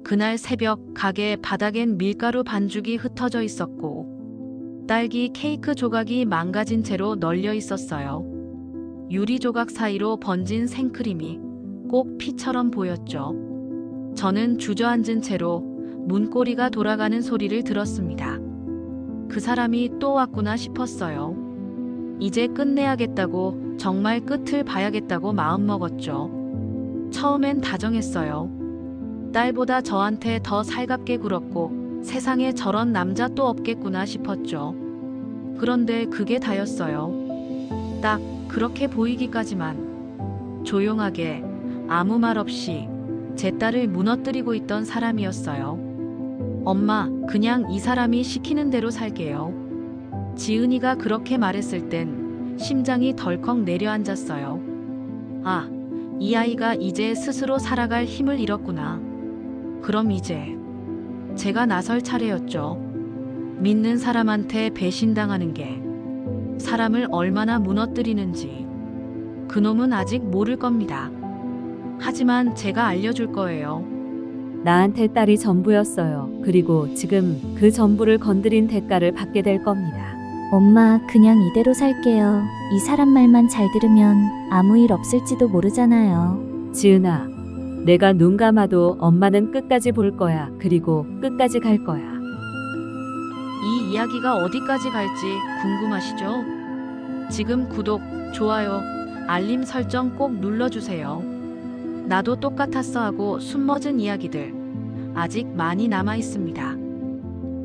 그날 새벽 가게 바닥엔 밀가루 반죽이 흩어져 있었고 딸기 케이크 조각이 망가진 채로 널려 있었어요. 유리 조각 사이로 번진 생크림이 꼭 피처럼 보였죠. 저는 주저앉은 채로 문고리가 돌아가는 소리를 들었습니다. 그 사람이 또 왔구나 싶었어요. 이제 끝내야겠다고, 정말 끝을 봐야겠다고 마음먹었죠. 처음엔 다정했어요. 딸보다 저한테 더 살갑게 굴었고 세상에 저런 남자 또 없겠구나 싶었죠. 그런데 그게 다였어요. 딱 그렇게 보이기까지만. 조용하게 아무 말 없이 제 딸을 무너뜨리고 있던 사람이었어요. 엄마, 그냥 이 사람이 시키는 대로 살게요. 지은이가 그렇게 말했을 땐 심장이 덜컥 내려앉았어요. 아, 이 아이가 이제 스스로 살아갈 힘을 잃었구나. 그럼 이제 제가 나설 차례였죠. 믿는 사람한테 배신당하는 게 사람을 얼마나 무너뜨리는지 그놈은 아직 모를 겁니다. 하지만 제가 알려줄 거예요. 나한테 딸이 전부였어요. 그리고 지금 그 전부를 건드린 대가를 받게 될 겁니다. 엄마, 그냥 이대로 살게요. 이 사람 말만 잘 들으면 아무 일 없을지도 모르잖아요. 지은아, 내가 눈 감아도 엄마는 끝까지 볼 거야. 그리고 끝까지 갈 거야. 이 이야기가 어디까지 갈지 궁금하시죠? 지금 구독, 좋아요, 알림 설정 꼭 눌러주세요. 나도 똑같았어 하고 숨머진 이야기들 아직 많이 남아 있습니다.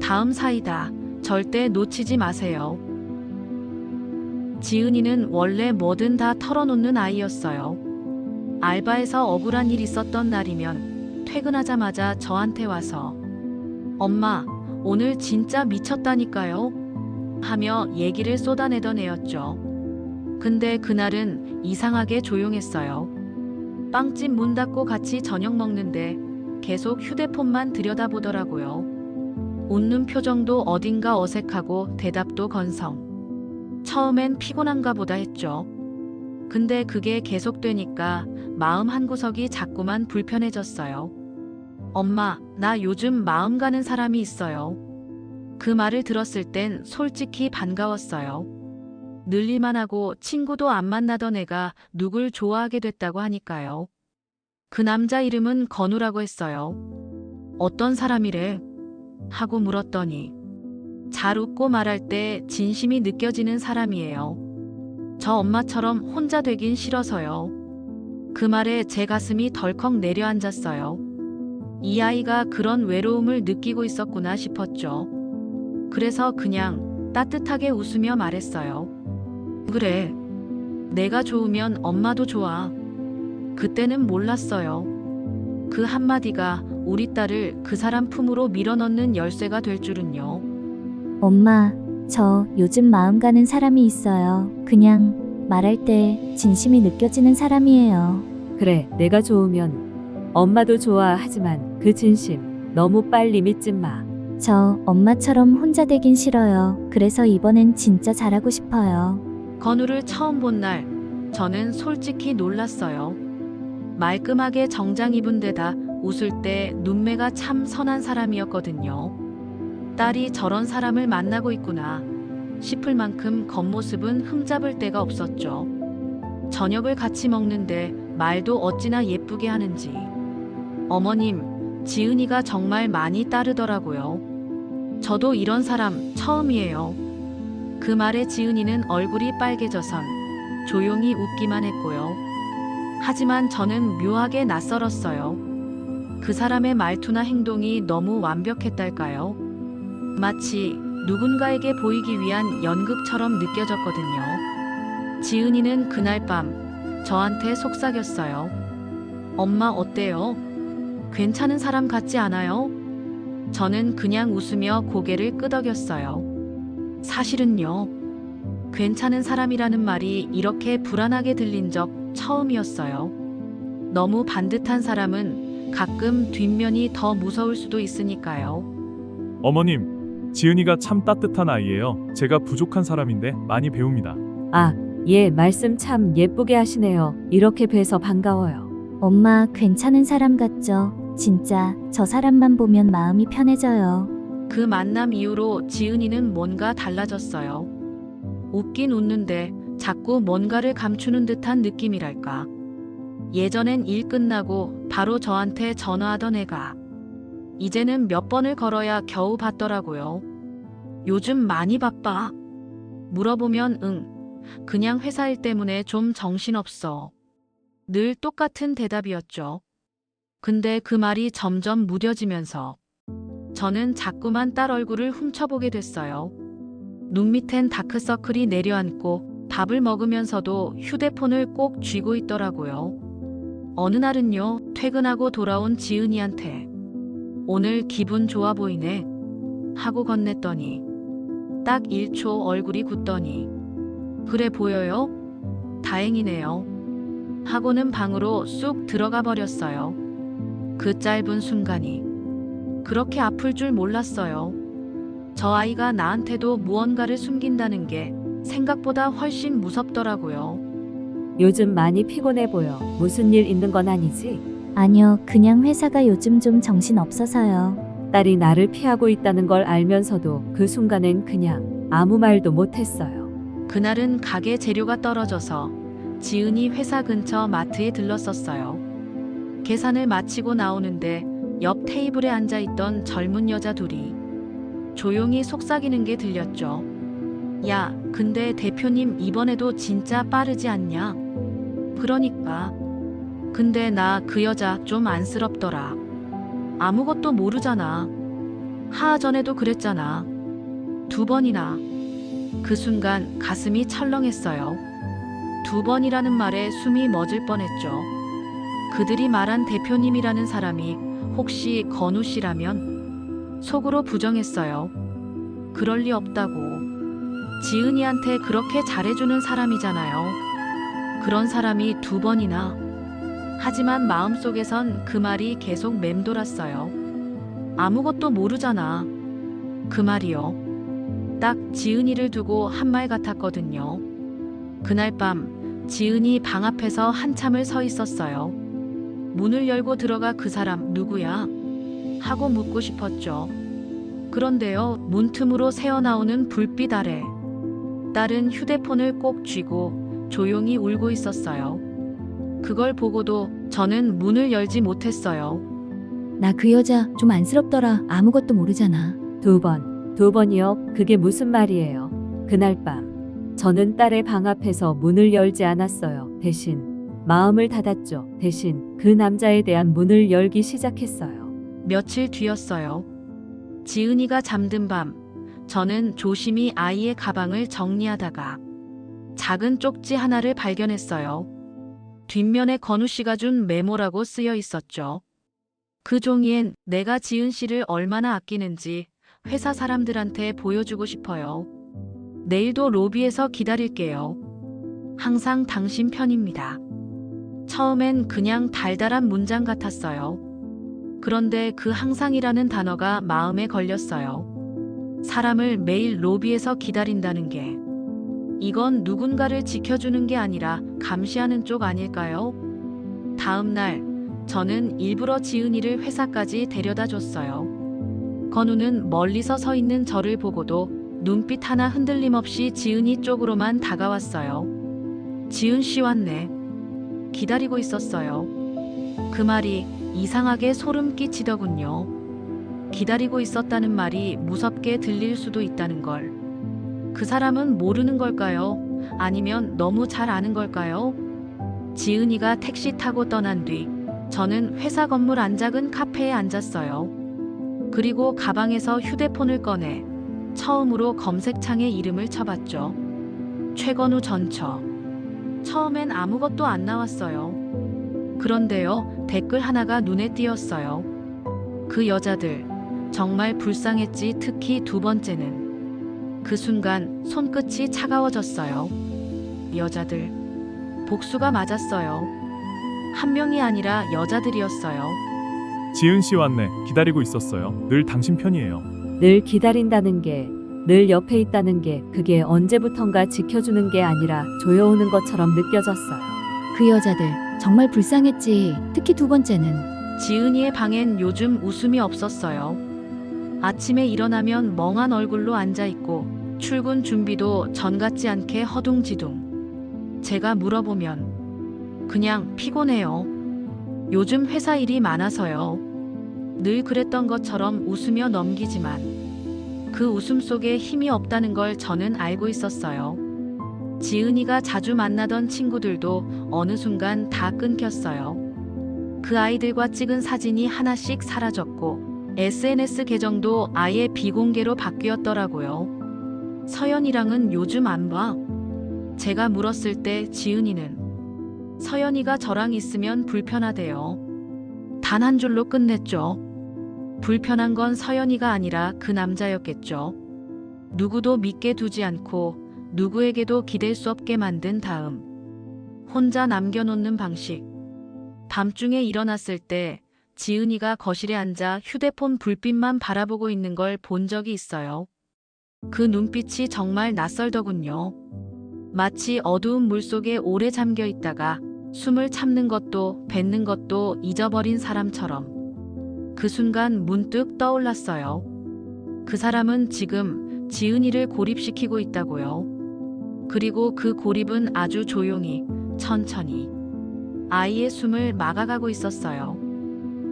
다음 사이다. 절대 놓치지 마세요. 지은이는 원래 뭐든 다 털어놓는 아이였어요. 알바에서 억울한 일 있었던 날이면 퇴근하자마자 저한테 와서 엄마, 오늘 진짜 미쳤다니까요? 하며 얘기를 쏟아내던 애였죠. 근데 그날은 이상하게 조용했어요. 빵집 문 닫고 같이 저녁 먹는데 계속 휴대폰만 들여다보더라고요. 웃는 표정도 어딘가 어색하고 대답도 건성. 처음엔 피곤한가 보다 했죠. 근데 그게 계속되니까 마음 한구석이 자꾸만 불편해졌어요. 엄마, 나 요즘 마음 가는 사람이 있어요. 그 말을 들었을 땐 솔직히 반가웠어요. 늘릴만 하고 친구도 안 만나던 애가 누굴 좋아하게 됐다고 하니까요. 그 남자 이름은 건우라고 했어요. 어떤 사람이래? 하고 물었더니 잘 웃고 말할 때 진심이 느껴지는 사람이에요. 저 엄마처럼 혼자 되긴 싫어서요. 그 말에 제 가슴이 덜컥 내려앉았어요. 이 아이가 그런 외로움을 느끼고 있었구나 싶었죠. 그래서 그냥 따뜻하게 웃으며 말했어요. 그래. 내가 좋으면 엄마도 좋아. 그때는 몰랐어요. 그 한마디가 우리 딸을 그 사람 품으로 밀어넣는 열쇠가 될 줄은요. 엄마, 저 요즘 마음 가는 사람이 있어요. 그냥 말할 때 진심이 느껴지는 사람이에요. 그래, 내가 좋으면 엄마도 좋아하지만 그 진심 너무 빨리 믿지 마. 저 엄마처럼 혼자 되긴 싫어요. 그래서 이번엔 진짜 잘하고 싶어요. 건우를 처음 본 날 저는 솔직히 놀랐어요. 말끔하게 정장 입은 데다 웃을 때 눈매가 참 선한 사람이었거든요. 딸이 저런 사람을 만나고 있구나 싶을 만큼 겉모습은 흠잡을 데가 없었죠. 저녁을 같이 먹는데 말도 어찌나 예쁘게 하는지. 어머님, 지은이가 정말 많이 따르더라고요. 저도 이런 사람 처음이에요. 그 말에 지은이는 얼굴이 빨개져선 조용히 웃기만 했고요. 하지만 저는 묘하게 낯설었어요. 그 사람의 말투나 행동이 너무 완벽했달까요? 마치 누군가에게 보이기 위한 연극처럼 느껴졌거든요. 지은이는 그날 밤 저한테 속삭였어요. 엄마 어때요? 괜찮은 사람 같지 않아요? 저는 그냥 웃으며 고개를 끄덕였어요. 사실은요. 괜찮은 사람이라는 말이 이렇게 불안하게 들린 적 처음이었어요. 너무 반듯한 사람은 가끔 뒷면이 더 무서울 수도 있으니까요. 어머님, 지은이가 참 따뜻한 아이예요. 제가 부족한 사람인데 많이 배웁니다. 아, 예, 말씀 참 예쁘게 하시네요. 이렇게 뵈서 반가워요. 엄마, 괜찮은 사람 같죠? 진짜 저 사람만 보면 마음이 편해져요. 그 만남 이후로 지은이는 뭔가 달라졌어요. 웃긴 웃는데 자꾸 뭔가를 감추는 듯한 느낌이랄까. 예전엔 일 끝나고 바로 저한테 전화하던 애가 이제는 몇 번을 걸어야 겨우 받더라고요. 요즘 많이 바빠? 물어보면 응. 그냥 회사 일 때문에 좀 정신없어. 늘 똑같은 대답이었죠. 근데 그 말이 점점 무뎌지면서 저는 자꾸만 딸 얼굴을 훔쳐보게 됐어요. 눈 밑엔 다크서클이 내려앉고 밥을 먹으면서도 휴대폰을 꼭 쥐고 있더라고요. 어느 날은요, 퇴근하고 돌아온 지은이한테 오늘 기분 좋아 보이네 하고 건넸더니 딱 1초 얼굴이 굳더니 그래 보여요? 다행이네요. 하고는 방으로 쑥 들어가 버렸어요. 그 짧은 순간이 그렇게 아플 줄 몰랐어요. 저 아이가 나한테도 무언가를 숨긴다는 게 생각보다 훨씬 무섭더라고요. 요즘 많이 피곤해 보여. 무슨 일 있는 건 아니지? 아니요, 그냥 회사가 요즘 좀 정신 없어서요. 딸이 나를 피하고 있다는 걸 알면서도 그 순간엔 그냥 아무 말도 못했어요. 그날은 가게 재료가 떨어져서 지은이 회사 근처 마트에 들렀었어요. 계산을 마치고 나오는데 옆 테이블에 앉아있던 젊은 여자 둘이 조용히 속삭이는 게 들렸죠. 야, 근데 대표님 이번에도 진짜 빠르지 않냐? 그러니까. 근데 나 그 여자 좀 안쓰럽더라. 아무것도 모르잖아. 하전에도 그랬잖아. 2번이나. 그 순간 가슴이 철렁했어요. 2번이라는 말에 숨이 멎을 뻔했죠. 그들이 말한 대표님이라는 사람이 혹시 건우 씨라면? 속으로 부정했어요. 그럴 리 없다고. 지은이한테 그렇게 잘해주는 사람이잖아요. 그런 사람이 2번이나. 하지만 마음속에선 그 말이 계속 맴돌았어요. 아무것도 모르잖아. 그 말이요. 딱 지은이를 두고 한 말 같았거든요. 그날 밤 지은이 방 앞에서 한참을 서 있었어요. 문을 열고 들어가 그 사람 누구야? 하고 묻고 싶었죠. 그런데요, 문틈으로 새어나오는 불빛 아래 딸은 휴대폰을 꼭 쥐고 조용히 울고 있었어요. 그걸 보고도 저는 문을 열지 못했어요. 나 그 여자 좀 안쓰럽더라. 아무것도 모르잖아. 2번이요? 그게 무슨 말이에요? 그날 밤 저는 딸의 방 앞에서 문을 열지 않았어요. 대신 마음을 닫았죠. 대신 그 남자에 대한 문을 열기 시작했어요. 며칠 뒤였어요. 지은이가 잠든 밤, 저는 조심히 아이의 가방을 정리하다가 작은 쪽지 하나를 발견했어요. 뒷면에 건우 씨가 준 메모라고 쓰여 있었죠. 그 종이엔 내가 지은 씨를 얼마나 아끼는지 회사 사람들한테 보여주고 싶어요. 내일도 로비에서 기다릴게요. 항상 당신 편입니다. 처음엔 그냥 달달한 문장 같았어요. 그런데 그 항상이라는 단어가 마음에 걸렸어요. 사람을 매일 로비에서 기다린다는 게 이건 누군가를 지켜주는 게 아니라 감시하는 쪽 아닐까요? 다음 날 저는 일부러 지은이를 회사까지 데려다 줬어요. 건우는 멀리서 서 있는 저를 보고도 눈빛 하나 흔들림 없이 지은이 쪽으로만 다가왔어요. 지은 씨 왔네. 기다리고 있었어요. 그 말이 이상하게 소름 끼치더군요. 기다리고 있었다는 말이 무섭게 들릴 수도 있다는 걸. 그 사람은 모르는 걸까요? 아니면 너무 잘 아는 걸까요? 지은이가 택시 타고 떠난 뒤 저는 회사 건물 안작은 카페에 앉았어요. 그리고 가방에서 휴대폰을 꺼내 처음으로 검색창에 이름을 쳐봤죠. 최건우 전처. 처음엔 아무것도 안 나왔어요. 그런데요, 댓글 하나가 눈에 띄었어요. 그 여자들 정말 불쌍했지. 특히 2번째는. 그 순간 손끝이 차가워졌어요. 여자들. 복수가 맞았어요. 한 명이 아니라 여자들이었어요. 지은 씨 왔네. 기다리고 있었어요. 늘 당신 편이에요. 늘 기다린다는 게, 늘 옆에 있다는 게 그게 언제부턴가 지켜주는 게 아니라 조여오는 것처럼 느껴졌어요. 그 여자들 정말 불쌍했지. 특히 2번째는 지은이의 방엔 요즘 웃음이 없었어요. 아침에 일어나면 멍한 얼굴로 앉아있고 출근 준비도 전 같지 않게 허둥지둥. 제가 물어보면 그냥 피곤해요. 요즘 회사 일이 많아서요. 늘 그랬던 것처럼 웃으며 넘기지만 그 웃음 속에 힘이 없다는 걸 저는 알고 있었어요. 지은이가 자주 만나던 친구들도 어느 순간 다 끊겼어요. 그 아이들과 찍은 사진이 하나씩 사라졌고 SNS 계정도 아예 비공개로 바뀌었더라고요. 서연이랑은 요즘 안 봐? 제가 물었을 때 지은이는 서연이가 저랑 있으면 불편하대요. 단 한 줄로 끝냈죠. 불편한 건 서연이가 아니라 그 남자였겠죠. 누구도 믿게 두지 않고 누구에게도 기댈 수 없게 만든 다음 혼자 남겨놓는 방식. 밤중에 일어났을 때 지은이가 거실에 앉아 휴대폰 불빛만 바라보고 있는 걸 본 적이 있어요. 그 눈빛이 정말 낯설더군요. 마치 어두운 물속에 오래 잠겨 있다가 숨을 참는 것도 뱉는 것도 잊어버린 사람처럼. 그 순간 문득 떠올랐어요. 그 사람은 지금 지은이를 고립시키고 있다고요. 그리고 그 고립은 아주 조용히, 천천히 아이의 숨을 막아가고 있었어요.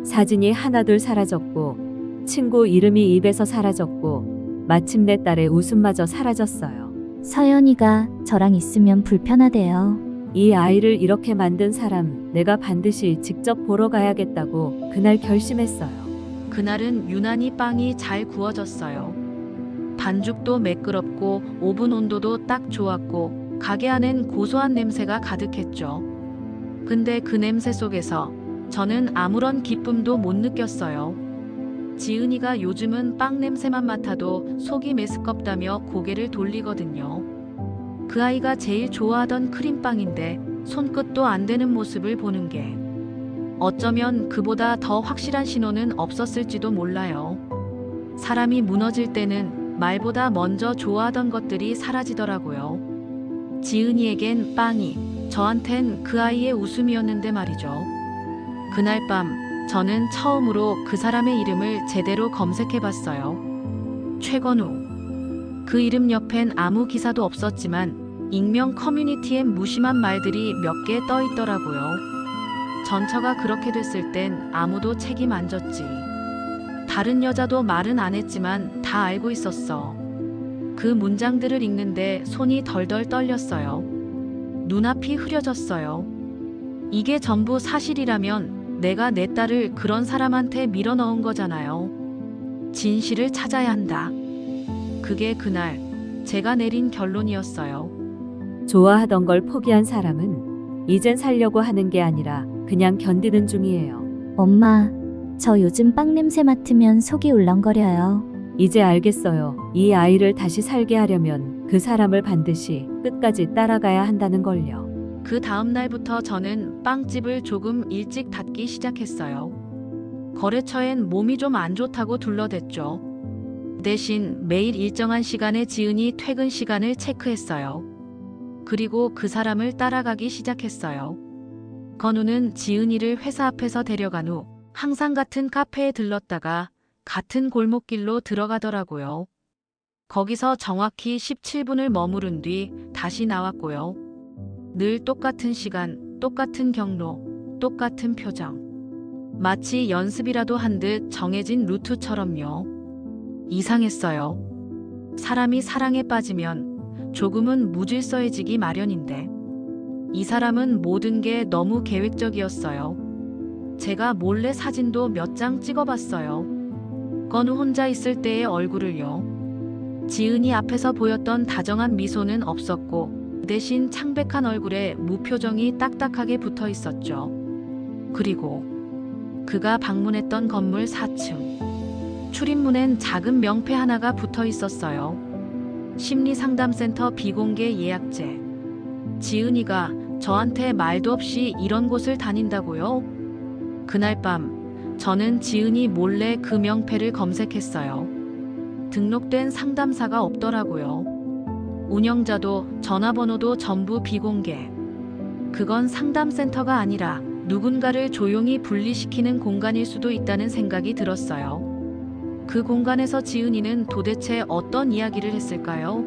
사진이 하나둘 사라졌고 친구 이름이 입에서 사라졌고 마침내 딸의 웃음마저 사라졌어요. 서연이가 저랑 있으면 불편하대요. 이 아이를 이렇게 만든 사람 내가 반드시 직접 보러 가야겠다고 그날 결심했어요. 그날은 유난히 빵이 잘 구워졌어요. 반죽도 매끄럽고 오븐 온도도 딱 좋았고 가게 안엔 고소한 냄새가 가득했죠. 근데 그 냄새 속에서 저는 아무런 기쁨도 못 느꼈어요. 지은이가 요즘은 빵 냄새만 맡아도 속이 메스껍다며 고개를 돌리거든요. 그 아이가 제일 좋아하던 크림빵인데 손끝도 안 대는 모습을 보는 게 어쩌면 그보다 더 확실한 신호는 없었을지도 몰라요. 사람이 무너질 때는 말보다 먼저 좋아하던 것들이 사라지더라고요. 지은이에겐 빵이, 저한텐 그 아이의 웃음이었는데 말이죠. 그날 밤 저는 처음으로 그 사람의 이름을 제대로 검색해봤어요. 최건우. 그 이름 옆엔 아무 기사도 없었지만 익명 커뮤니티엔 무심한 말들이 몇 개 떠있더라고요. 전처가 그렇게 됐을 땐 아무도 책임 안 졌지. 다른 여자도 말은 안 했지만 다 알고 있었어. 그 문장들을 읽는데 손이 덜덜 떨렸어요. 눈앞이 흐려졌어요. 이게 전부 사실이라면 내가 내 딸을 그런 사람한테 밀어넣은 거잖아요. 진실을 찾아야 한다. 그게 그날 제가 내린 결론이었어요. 좋아하던 걸 포기한 사람은 이젠 살려고 하는 게 아니라 그냥 견디는 중이에요. 엄마, 저 요즘 빵 냄새 맡으면 속이 울렁거려요. 이제 알겠어요. 이 아이를 다시 살게 하려면 그 사람을 반드시 끝까지 따라가야 한다는 걸요. 그 다음 날부터 저는 빵집을 조금 일찍 닫기 시작했어요. 거래처엔 몸이 좀 안 좋다고 둘러댔죠. 대신 매일 일정한 시간에 지은이 퇴근 시간을 체크했어요. 그리고 그 사람을 따라가기 시작했어요. 건우는 지은이를 회사 앞에서 데려간 후 항상 같은 카페에 들렀다가 같은 골목길로 들어가더라고요. 거기서 정확히 17분을 머무른 뒤 다시 나왔고요. 늘 똑같은 시간, 똑같은 경로, 똑같은 표정. 마치 연습이라도 한 듯 정해진 루트처럼요. 이상했어요. 사람이 사랑에 빠지면 조금은 무질서해지기 마련인데 이 사람은 모든 게 너무 계획적이었어요. 제가 몰래 사진도 몇 장 찍어봤어요. 건우 혼자 있을 때의 얼굴을요. 지은이 앞에서 보였던 다정한 미소는 없었고 대신 창백한 얼굴에 무표정이 딱딱하게 붙어 있었죠. 그리고 그가 방문했던 건물 4층. 출입문엔 작은 명패 하나가 붙어 있었어요. 심리상담센터 비공개 예약제. 지은이가 저한테 말도 없이 이런 곳을 다닌다고요? 그날 밤 저는 지은이 몰래 그 명패를 검색했어요. 등록된 상담사가 없더라고요. 운영자도 전화번호도 전부 비공개. 그건 상담센터가 아니라 누군가를 조용히 분리시키는 공간일 수도 있다는 생각이 들었어요. 그 공간에서 지은이는 도대체 어떤 이야기를 했을까요?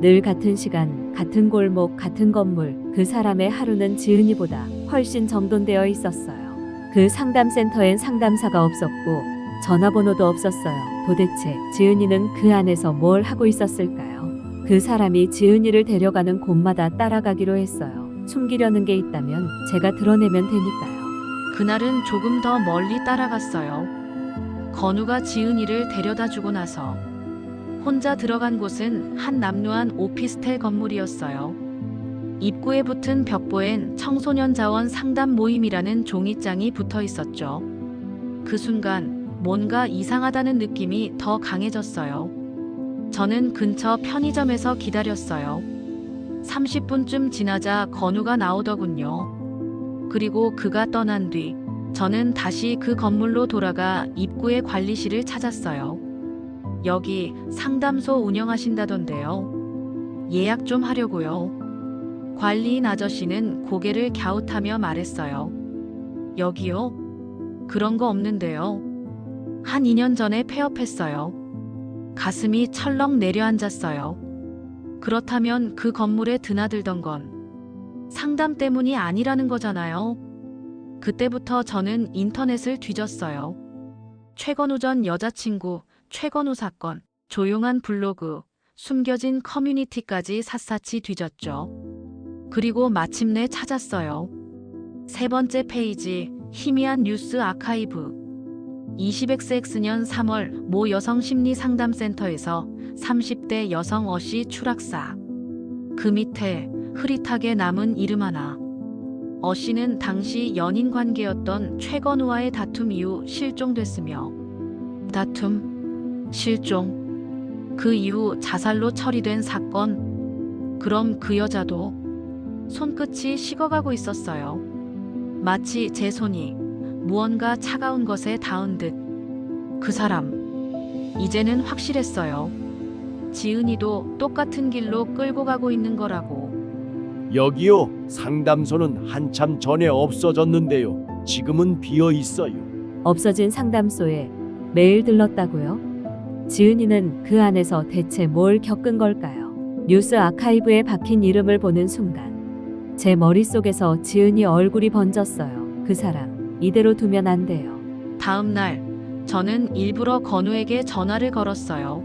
늘 같은 시간, 같은 골목, 같은 건물, 그 사람의 하루는 지은이보다 훨씬 정돈되어 있었어요. 그 상담센터엔 상담사가 없었고 전화번호도 없었어요. 도대체 지은이는 그 안에서 뭘 하고 있었을까요? 그 사람이 지은이를 데려가는 곳마다 따라가기로 했어요. 숨기려는 게 있다면 제가 드러내면 되니까요. 그날은 조금 더 멀리 따라갔어요. 건우가 지은이를 데려다 주고 나서 혼자 들어간 곳은 한 남루한 오피스텔 건물이었어요. 입구에 붙은 벽보엔 청소년 자원 상담 모임이라는 종이장이 붙어 있었죠. 그 순간 뭔가 이상하다는 느낌이 더 강해졌어요. 저는 근처 편의점에서 기다렸어요. 30분쯤 지나자 건우가 나오더군요. 그리고 그가 떠난 뒤 저는 다시 그 건물로 돌아가 입구의 관리실을 찾았어요. 여기 상담소 운영하신다던데요. 예약 좀 하려고요. 관리인 아저씨는 고개를 갸웃하며 말했어요. 여기요? 그런 거 없는데요. 한 2년 전에 폐업했어요. 가슴이 철렁 내려앉았어요. 그렇다면 그 건물에 드나들던 건 상담 때문이 아니라는 거잖아요. 그때부터 저는 인터넷을 뒤졌어요. 최건우 전 여자친구, 최건우 사건, 조용한 블로그, 숨겨진 커뮤니티까지 샅샅이 뒤졌죠. 그리고 마침내 찾았어요. 세 번째 페이지, 희미한 뉴스 아카이브. 20XX 년 3월 모 여성심리상담센터에서 30대 여성 어씨 추락사. 그 밑에 흐릿하게 남은 이름 하나. 어씨는 당시 연인 관계였던 최건우와의 다툼 이후 실종됐으며 다툼, 실종, 그 이후 자살로 처리된 사건. 그럼 그 여자도 손끝이 식어가고 있었어요. 마치 제 손이 무언가 차가운 것에 닿은 듯. 그 사람, 이제는 확실했어요. 지은이도 똑같은 길로 끌고 가고 있는 거라고. 여기요. 상담소는 한참 전에 없어졌는데요. 지금은 비어 있어요. 없어진 상담소에 매일 들렀다고요? 지은이는 그 안에서 대체 뭘 겪은 걸까요? 뉴스 아카이브에 박힌 이름을 보는 순간 제 머릿속에서 지은이 얼굴이 번졌어요. 그 사람 이대로 두면 안 돼요. 다음 날 저는 일부러 건우에게 전화를 걸었어요.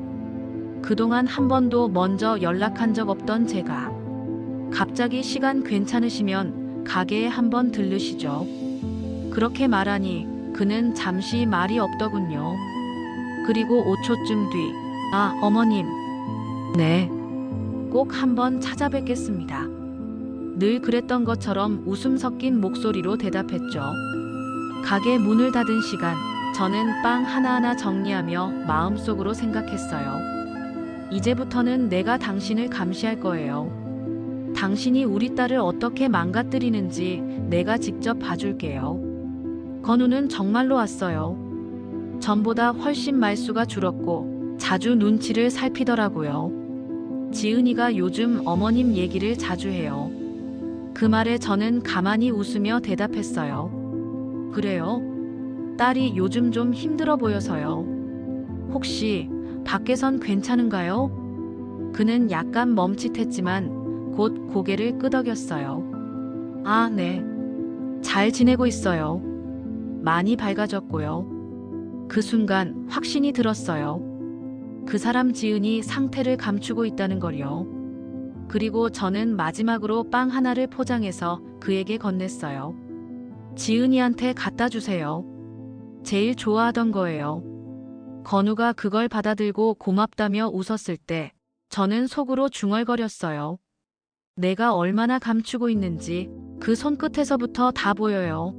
그동안 한 번도 먼저 연락한 적 없던 제가. 갑자기 시간 괜찮으시면 가게에 한번 들르시죠. 그렇게 말하니 그는 잠시 말이 없더군요. 그리고 5초쯤 뒤, 어머님. 네, 꼭 한번 찾아뵙겠습니다. 늘 그랬던 것처럼 웃음 섞인 목소리로 대답했죠. 가게 문을 닫은 시간, 저는 빵 하나하나 정리하며 마음속으로 생각했어요. 이제부터는 내가 당신을 감시할 거예요. 당신이 우리 딸을 어떻게 망가뜨리는지 내가 직접 봐줄게요. 건우는 정말로 왔어요. 전보다 훨씬 말수가 줄었고 자주 눈치를 살피더라고요. 지은이가 요즘 어머님 얘기를 자주 해요. 그 말에 저는 가만히 웃으며 대답했어요. 그래요? 딸이 요즘 좀 힘들어 보여서요. 혹시 밖에선 괜찮은가요? 그는 약간 멈칫했지만 곧 고개를 끄덕였어요. 네. 잘 지내고 있어요. 많이 밝아졌고요. 그 순간 확신이 들었어요. 그 사람 지은이 상태를 감추고 있다는 걸요. 그리고 저는 마지막으로 빵 하나를 포장해서 그에게 건넸어요. 지은이한테 갖다 주세요. 제일 좋아하던 거예요. 건우가 그걸 받아들고 고맙다며 웃었을 때 저는 속으로 중얼거렸어요. 내가 얼마나 감추고 있는지 그 손끝에서부터 다 보여요.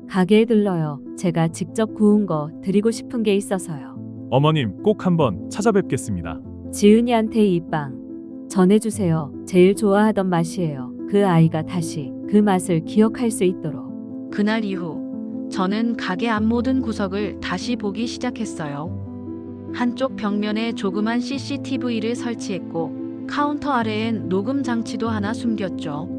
가게에 들러요. 제가 직접 구운 거 드리고 싶은 게 있어서요. 어머님 꼭 한번 찾아뵙겠습니다. 지은이한테 이 빵 전해주세요. 제일 좋아하던 맛이에요. 그 아이가 다시 그 맛을 기억할 수 있도록. 그날 이후 저는 가게 앞 모든 구석을 다시 보기 시작했어요. 한쪽 벽면에 조그만 CCTV를 설치했고 카운터 아래엔 녹음 장치도 하나 숨겼죠.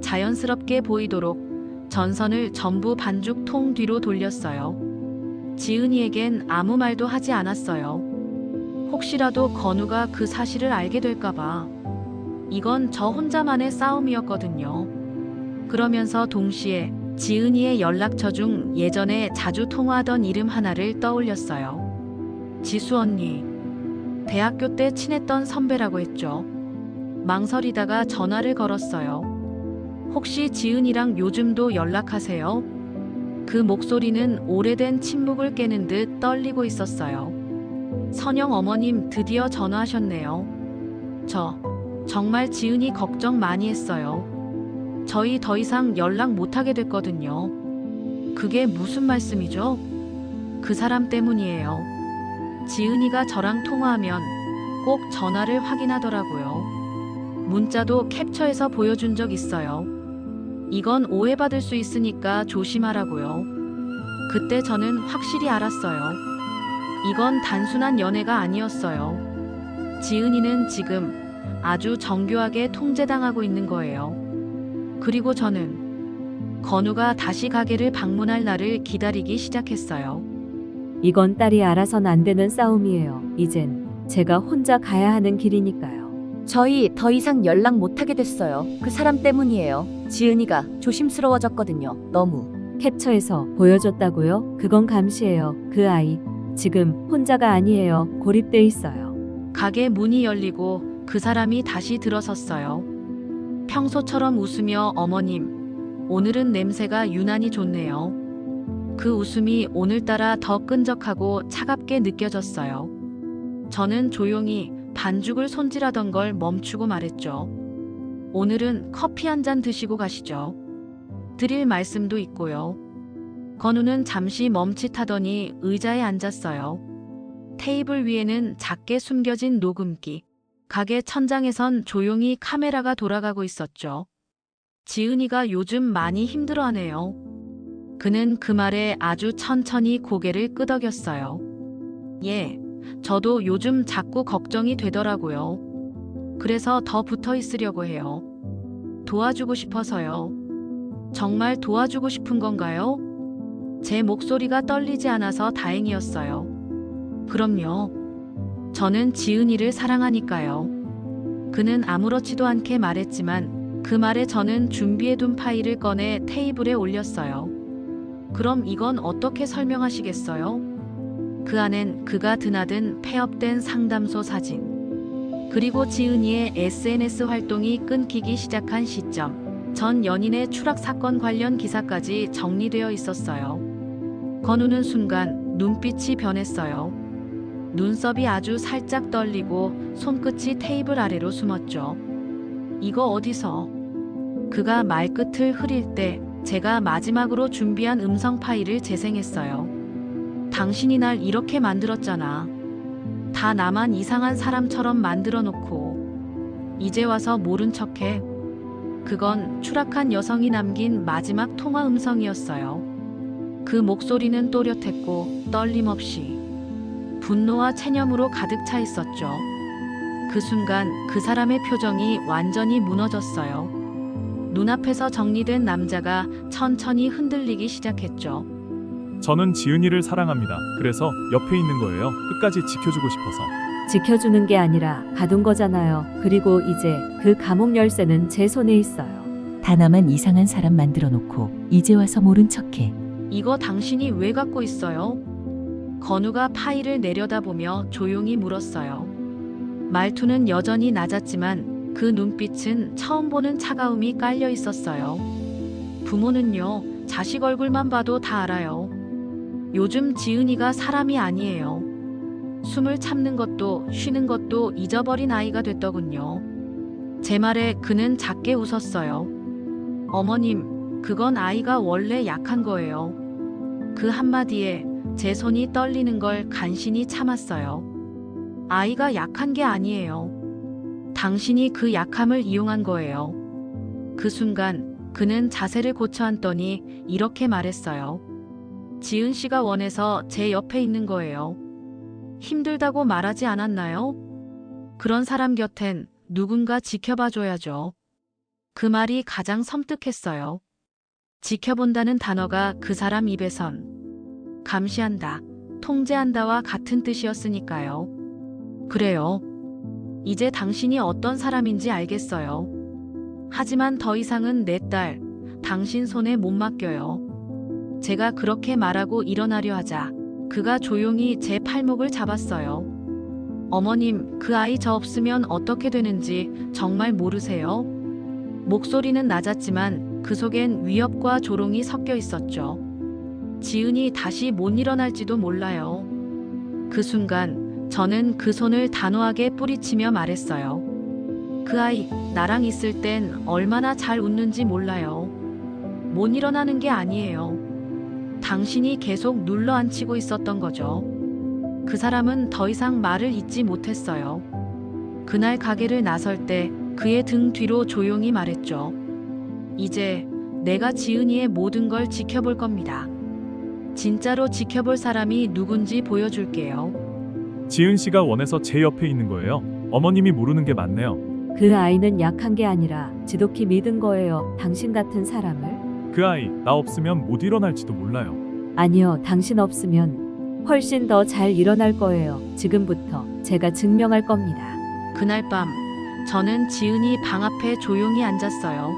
자연스럽게 보이도록 전선을 전부 반죽통 뒤로 돌렸어요. 지은이에겐 아무 말도 하지 않았어요. 혹시라도 건우가 그 사실을 알게 될까봐. 이건 저 혼자만의 싸움이었거든요. 그러면서 동시에 지은이의 연락처 중 예전에 자주 통화하던 이름 하나를 떠올렸어요. 지수 언니. 대학교 때 친했던 선배라고 했죠. 망설이다가 전화를 걸었어요. 혹시 지은이랑 요즘도 연락하세요? 그 목소리는 오래된 침묵을 깨는 듯 떨리고 있었어요. 선영 어머님 드디어 전화하셨네요. 정말 지은이 걱정 많이 했어요. 저희 더 이상 연락 못하게 됐거든요. 그게 무슨 말씀이죠? 그 사람 때문이에요. 지은이가 저랑 통화하면 꼭 전화를 확인하더라고요. 문자도 캡처해서 보여준 적 있어요. 이건 오해받을 수 있으니까 조심하라고요. 그때 저는 확실히 알았어요. 이건 단순한 연애가 아니었어요. 지은이는 지금 아주 정교하게 통제당하고 있는 거예요. 그리고 저는 건우가 다시 가게를 방문할 날을 기다리기 시작했어요. 이건 딸이 알아선 안 되는 싸움이에요. 이젠 제가 혼자 가야 하는 길이니까요. 저희 더 이상 연락 못하게 됐어요. 그 사람 때문이에요. 지은이가 조심스러워졌거든요. 너무. 캡처해서 보여줬다고요? 그건 감시예요. 그 아이 지금 혼자가 아니에요. 고립돼 있어요. 가게 문이 열리고 그 사람이 다시 들어섰어요. 평소처럼 웃으며 어머님, 오늘은 냄새가 유난히 좋네요. 그 웃음이 오늘따라 더 끈적하고 차갑게 느껴졌어요. 저는 조용히 반죽을 손질하던 걸 멈추고 말했죠. 오늘은 커피 한 잔 드시고 가시죠. 드릴 말씀도 있고요. 건우는 잠시 멈칫하더니 의자에 앉았어요. 테이블 위에는 작게 숨겨진 녹음기. 가게 천장에선 조용히 카메라가 돌아가고 있었죠. 지은이가 요즘 많이 힘들어하네요. 그는 그 말에 아주 천천히 고개를 끄덕였어요. 예, 저도 요즘 자꾸 걱정이 되더라고요. 그래서 더 붙어 있으려고 해요. 도와주고 싶어서요. 정말 도와주고 싶은 건가요? 제 목소리가 떨리지 않아서 다행이었어요. 그럼요. 저는 지은이를 사랑하니까요. 그는 아무렇지도 않게 말했지만 그 말에 저는 준비해둔 파일을 꺼내 테이블에 올렸어요. 그럼 이건 어떻게 설명하시겠어요? 그 안엔 그가 드나든 폐업된 상담소 사진, 그리고 지은이의 SNS 활동이 끊기기 시작한 시점, 전 연인의 추락 사건 관련 기사까지 정리되어 있었어요. 건우는 순간 눈빛이 변했어요. 눈썹이 아주 살짝 떨리고 손끝이 테이블 아래로 숨었죠. 이거 어디서? 그가 말끝을 흐릴 때 제가 마지막으로 준비한 음성 파일을 재생했어요. 당신이 날 이렇게 만들었잖아. 다 나만 이상한 사람처럼 만들어 놓고 이제 와서 모른 척해. 그건 추락한 여성이 남긴 마지막 통화 음성이었어요. 그 목소리는 또렷했고 떨림없이 분노와 체념으로 가득 차 있었죠. 그 순간 그 사람의 표정이 완전히 무너졌어요. 눈앞에서 정리된 남자가 천천히 흔들리기 시작했죠. 저는 지은이를 사랑합니다. 그래서 옆에 있는 거예요. 끝까지 지켜주고 싶어서. 지켜주는 게 아니라 가둔 거잖아요. 그리고 이제 그 감옥 열쇠는 제 손에 있어요. 다 나만 이상한 사람 만들어 놓고 이제 와서 모른 척해. 이거 당신이 왜 갖고 있어요? 건우가 파일을 내려다보며 조용히 물었어요. 말투는 여전히 낮았지만 그 눈빛은 처음 보는 차가움이 깔려 있었어요. 부모는요, 자식 얼굴만 봐도 다 알아요. 요즘 지은이가 사람이 아니에요. 숨을 참는 것도 쉬는 것도 잊어버린 아이가 됐더군요. 제 말에 그는 작게 웃었어요. 어머님, 그건 아이가 원래 약한 거예요. 그 한마디에 제 손이 떨리는 걸 간신히 참았어요. 아이가 약한 게 아니에요. 당신이 그 약함을 이용한 거예요. 그 순간 그는 자세를 고쳐 앉더니 이렇게 말했어요. 지은 씨가 원해서 제 옆에 있는 거예요. 힘들다고 말하지 않았나요? 그런 사람 곁엔 누군가 지켜봐 줘야죠. 그 말이 가장 섬뜩했어요. 지켜본다는 단어가 그 사람 입에선 감시한다, 통제한다와 같은 뜻이었으니까요. 그래요. 이제 당신이 어떤 사람인지 알겠어요. 하지만 더 이상은 내 딸, 당신 손에 못 맡겨요. 제가 그렇게 말하고 일어나려 하자 그가 조용히 제 팔목을 잡았어요. 어머님, 그 아이 저 없으면 어떻게 되는지 정말 모르세요? 목소리는 낮았지만 그 속엔 위협과 조롱이 섞여 있었죠. 지은이 다시 못 일어날지도 몰라요. 그 순간 저는 그 손을 단호하게 뿌리치며 말했어요. 그 아이, 나랑 있을 땐 얼마나 잘 웃는지 몰라요. 못 일어나는 게 아니에요. 당신이 계속 눌러 앉히고 있었던 거죠. 그 사람은 더 이상 말을 잇지 못했어요. 그날 가게를 나설 때 그의 등 뒤로 조용히 말했죠. 이제 내가 지은이의 모든 걸 지켜볼 겁니다. 진짜로 지켜볼 사람이 누군지 보여줄게요. 지은 씨가 원해서 제 옆에 있는 거예요. 어머님이 모르는 게 많네요. 그 아이는 약한 게 아니라 지독히 믿은 거예요. 당신 같은 사람을. 그 아이, 나 없으면 못 일어날지도 몰라요. 아니요, 당신 없으면 훨씬 더 잘 일어날 거예요. 지금부터 제가 증명할 겁니다. 그날 밤 저는 지은이 방 앞에 조용히 앉았어요.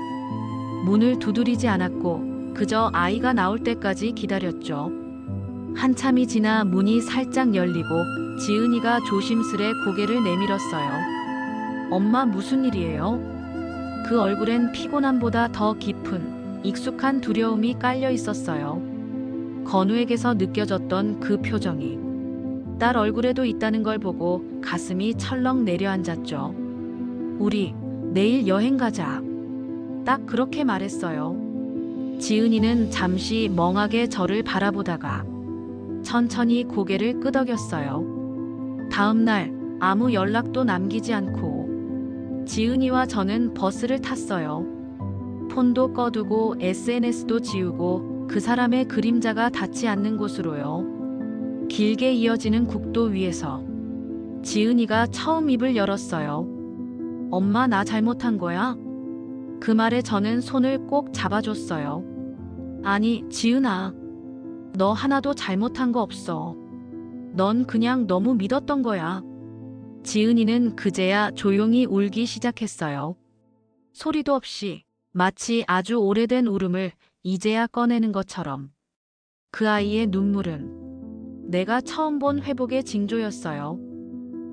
문을 두드리지 않았고 그저 아이가 나올 때까지 기다렸죠. 한참이 지나 문이 살짝 열리고 지은이가 조심스레 고개를 내밀었어요. 엄마, 무슨 일이에요? 그 얼굴엔 피곤함보다 더 깊은 익숙한 두려움이 깔려 있었어요. 건우에게서 느껴졌던 그 표정이 딸 얼굴에도 있다는 걸 보고 가슴이 철렁 내려앉았죠. 우리 내일 여행 가자. 딱 그렇게 말했어요. 지은이는 잠시 멍하게 저를 바라보다가 천천히 고개를 끄덕였어요. 다음 날 아무 연락도 남기지 않고 지은이와 저는 버스를 탔어요. 폰도 꺼두고 SNS도 지우고 그 사람의 그림자가 닿지 않는 곳으로요. 길게 이어지는 국도 위에서 지은이가 처음 입을 열었어요. 엄마, 나 잘못한 거야? 그 말에 저는 손을 꼭 잡아줬어요. 아니, 지은아. 너 하나도 잘못한 거 없어. 넌 그냥 너무 믿었던 거야. 지은이는 그제야 조용히 울기 시작했어요. 소리도 없이, 마치 아주 오래된 울음을 이제야 꺼내는 것처럼. 그 아이의 눈물은 내가 처음 본 회복의 징조였어요.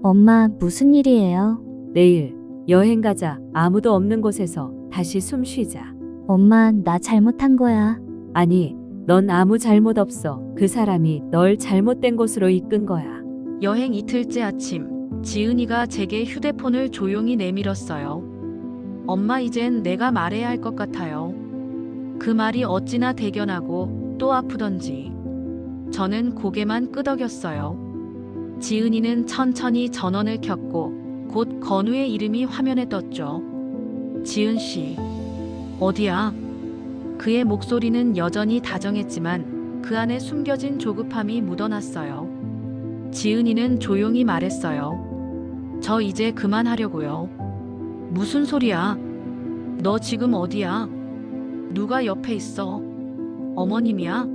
엄마, 무슨 일이에요? 내일 여행 가자. 아무도 없는 곳에서 다시 숨 쉬자. 엄마, 나 잘못한 거야. 아니, 넌 아무 잘못 없어. 그 사람이 널 잘못된 곳으로 이끈 거야. 여행 이틀째 아침, 지은이가 제게 휴대폰을 조용히 내밀었어요. 엄마, 이젠 내가 말해야 할 것 같아요. 그 말이 어찌나 대견하고 또 아프던지. 저는 고개만 끄덕였어요. 지은이는 천천히 전원을 켰고 곧 건우의 이름이 화면에 떴죠. 지은 씨, 어디야? 그의 목소리는 여전히 다정했지만 그 안에 숨겨진 조급함이 묻어났어요. 지은이는 조용히 말했어요. 저 이제 그만하려고요. 무슨 소리야? 너 지금 어디야? 누가 옆에 있어? 어머님이야?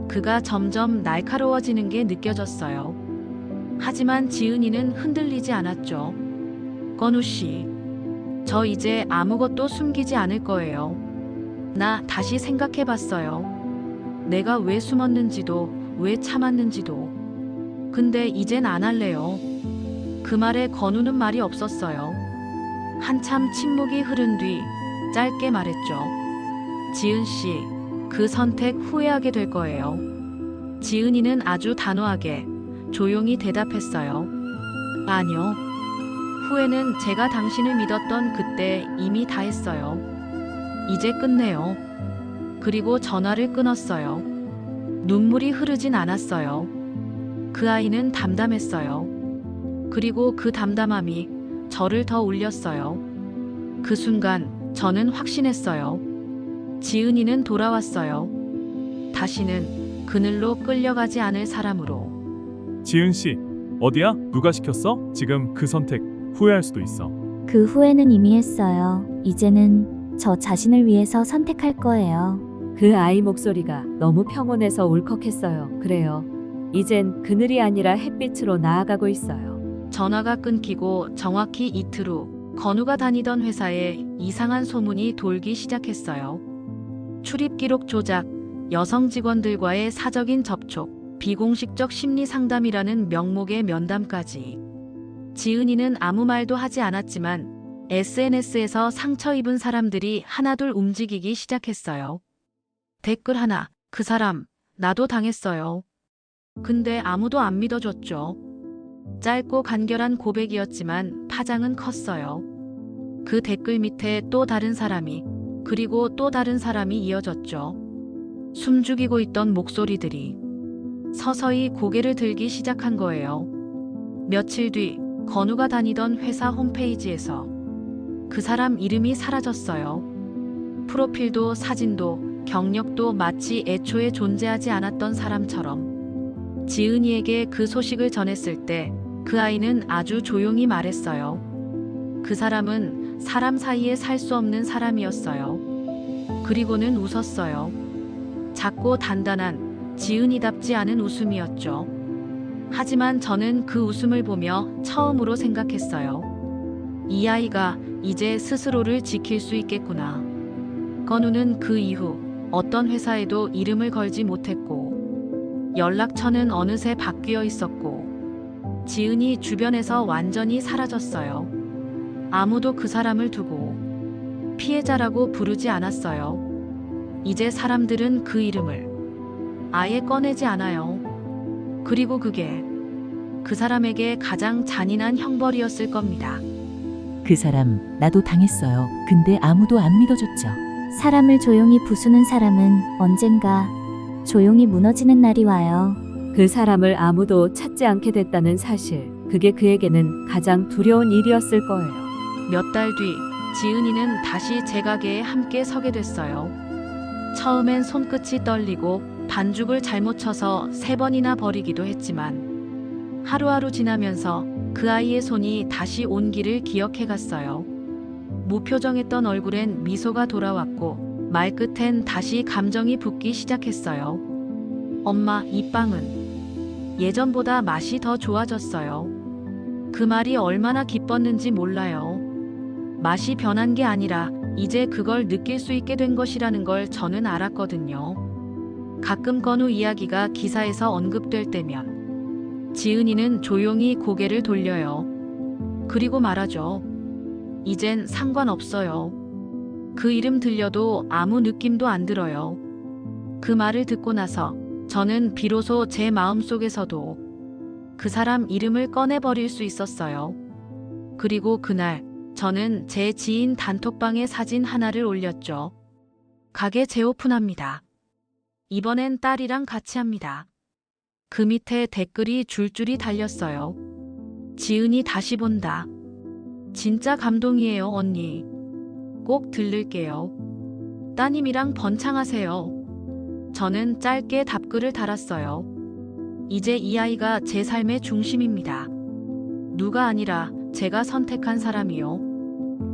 그가 점점 날카로워지는 게 느껴졌어요. 하지만 지은이는 흔들리지 않았죠. 건우 씨, 저 이제 아무것도 숨기지 않을 거예요. 나 다시 생각해 봤어요. 내가 왜 숨었는지도, 왜 참았는지도. 근데 이젠 안 할래요. 그 말에 건우는 말이 없었어요. 한참 침묵이 흐른 뒤 짧게 말했죠. 지은 씨, 그 선택 후회하게 될 거예요. 지은이는 아주 단호하게 조용히 대답했어요. 아니요. 후회는 제가 당신을 믿었던 그때 이미 다 했어요. 이제 끝내요. 그리고 전화를 끊었어요. 눈물이 흐르진 않았어요. 그 아이는 담담했어요. 그리고 그 담담함이 저를 더 울렸어요. 그 순간 저는 확신했어요. 지은이는 돌아왔어요. 다시는 그늘로 끌려가지 않을 사람으로. 지은 씨, 어디야? 누가 시켰어? 지금 그 선택 후회할 수도 있어. 그 후회는 이미 했어요. 이제는 저 자신을 위해서 선택할 거예요. 그 아이 목소리가 너무 평온해서 울컥했어요. 그래요. 이젠 그늘이 아니라 햇빛으로 나아가고 있어요. 전화가 끊기고 정확히 이틀 후 건우가 다니던 회사에 이상한 소문이 돌기 시작했어요. 출입 기록 조작, 여성 직원들과의 사적인 접촉, 비공식적 심리 상담이라는 명목의 면담까지. 지은이는 아무 말도 하지 않았지만 SNS에서 상처 입은 사람들이 하나둘 움직이기 시작했어요. 댓글 하나, 그 사람, 나도 당했어요. 근데 아무도 안 믿어줬죠. 짧고 간결한 고백이었지만 파장은 컸어요. 그 댓글 밑에 또 다른 사람이, 그리고 또 다른 사람이 이어졌죠. 숨죽이고 있던 목소리들이 서서히 고개를 들기 시작한 거예요. 며칠 뒤 건우가 다니던 회사 홈페이지에서 그 사람 이름이 사라졌어요. 프로필도 사진도 경력도 마치 애초에 존재하지 않았던 사람처럼. 지은이에게 그 소식을 전했을 때 그 아이는 아주 조용히 말했어요. 그 사람은 사람 사이에 살 수 없는 사람이었어요. 그리고는 웃었어요. 작고 단단한 지은이답지 않은 웃음이었죠. 하지만 저는 그 웃음을 보며 처음으로 생각했어요. 이 아이가 이제 스스로를 지킬 수 있겠구나. 건우는 그 이후 어떤 회사에도 이름을 걸지 못했고 연락처는 어느새 바뀌어 있었고 지은이 주변에서 완전히 사라졌어요. 아무도 그 사람을 두고 피해자라고 부르지 않았어요. 이제 사람들은 그 이름을 아예 꺼내지 않아요. 그리고 그게 그 사람에게 가장 잔인한 형벌이었을 겁니다. 그 사람 나도 당했어요. 근데 아무도 안 믿어줬죠. 사람을 조용히 부수는 사람은 언젠가 조용히 무너지는 날이 와요. 그 사람을 아무도 찾지 않게 됐다는 사실, 그게 그에게는 가장 두려운 일이었을 거예요. 몇 달 뒤 지은이는 다시 제 가게에 함께 서게 됐어요. 처음엔 손끝이 떨리고 반죽을 잘못 쳐서 3번이나 버리기도 했지만 하루하루 지나면서 그 아이의 손이 다시 온 길을 기억해 갔어요. 무표정했던 얼굴엔 미소가 돌아왔고 말끝엔 다시 감정이 붙기 시작했어요. 엄마, 이 빵은 예전보다 맛이 더 좋아졌어요. 그 말이 얼마나 기뻤는지 몰라요. 맛이 변한 게 아니라 이제 그걸 느낄 수 있게 된 것이라는 걸 저는 알았거든요. 가끔 건우 이야기가 기사에서 언급될 때면 지은이는 조용히 고개를 돌려요. 그리고 말하죠. 이젠 상관없어요. 그 이름 들려도 아무 느낌도 안 들어요. 그 말을 듣고 나서 저는 비로소 제 마음속에서도 그 사람 이름을 꺼내버릴 수 있었어요. 그리고 그날 저는 제 지인 단톡방에 사진 하나를 올렸죠. 가게 재오픈합니다. 이번엔 딸이랑 같이 합니다. 그 밑에 댓글이 줄줄이 달렸어요. 지은이 다시 본다. 진짜 감동이에요, 언니. 꼭 들를게요. 따님이랑 번창하세요. 저는 짧게 답글을 달았어요. 이제 이 아이가 제 삶의 중심입니다. 누가 아니라 제가 선택한 사람이요.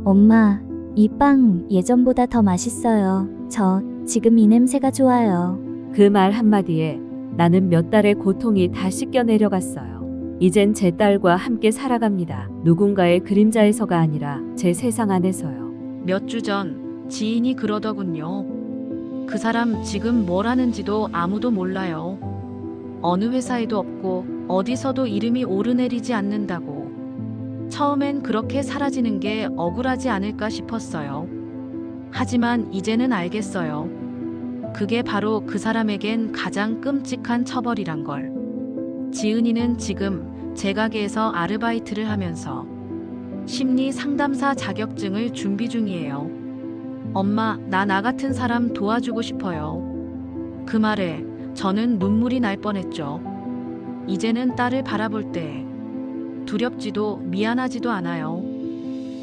엄마, 이 빵 예전보다 더 맛있어요. 저 지금 이 냄새가 좋아요. 그 말 한마디에 나는 몇 달의 고통이 다 씻겨 내려갔어요. 이젠 제 딸과 함께 살아갑니다. 누군가의 그림자에서가 아니라 제 세상 안에서요. 몇 주 전 지인이 그러더군요. 그 사람 지금 뭘 하는지도 아무도 몰라요. 어느 회사에도 없고 어디서도 이름이 오르내리지 않는다고. 처음엔 그렇게 사라지는 게 억울하지 않을까 싶었어요. 하지만 이제는 알겠어요. 그게 바로 그 사람에겐 가장 끔찍한 처벌이란 걸. 지은이는 지금 제 가게에서 아르바이트를 하면서 심리 상담사 자격증을 준비 중이에요. 엄마, 나 같은 사람 도와주고 싶어요. 그 말에 저는 눈물이 날 뻔했죠. 이제는 딸을 바라볼 때 두렵지도 미안하지도 않아요.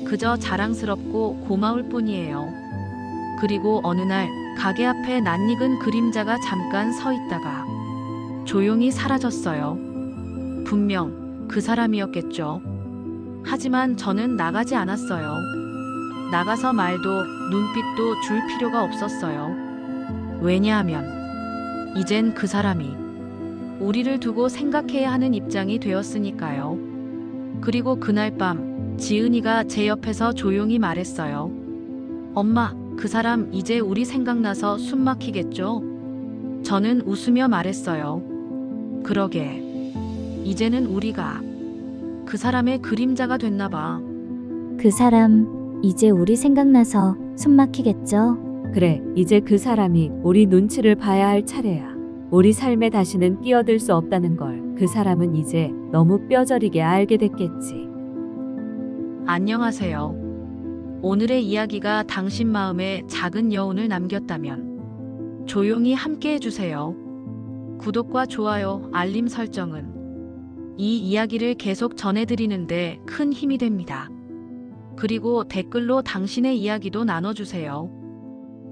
그저 자랑스럽고 고마울 뿐이에요. 그리고 어느 날 가게 앞에 낯익은 그림자가 잠깐 서 있다가 조용히 사라졌어요. 분명 그 사람이었겠죠. 하지만 저는 나가지 않았어요. 나가서 말도 눈빛도 줄 필요가 없었어요. 왜냐하면 이젠 그 사람이 우리를 두고 생각해야 하는 입장이 되었으니까요. 그리고 그날 밤 지은이가 제 옆에서 조용히 말했어요. 엄마, 그 사람 이제 우리 생각나서 숨 막히겠죠? 저는 웃으며 말했어요. 그러게. 이제는 우리가 그 사람의 그림자가 됐나 봐. 그 사람 이제 우리 생각나서 숨 막히겠죠? 그래, 이제 그 사람이 우리 눈치를 봐야 할 차례야. 우리 삶에 다시는 끼어들 수 없다는 걸 그 사람은 이제 너무 뼈저리게 알게 됐겠지. 안녕하세요. 오늘의 이야기가 당신 마음에 작은 여운을 남겼다면 조용히 함께 해주세요. 구독과 좋아요, 알림 설정은 이 이야기를 계속 전해드리는데 큰 힘이 됩니다. 그리고 댓글로 당신의 이야기도 나눠주세요.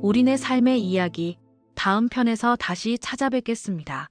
우리네 삶의 이야기 다음 편에서 다시 찾아뵙겠습니다.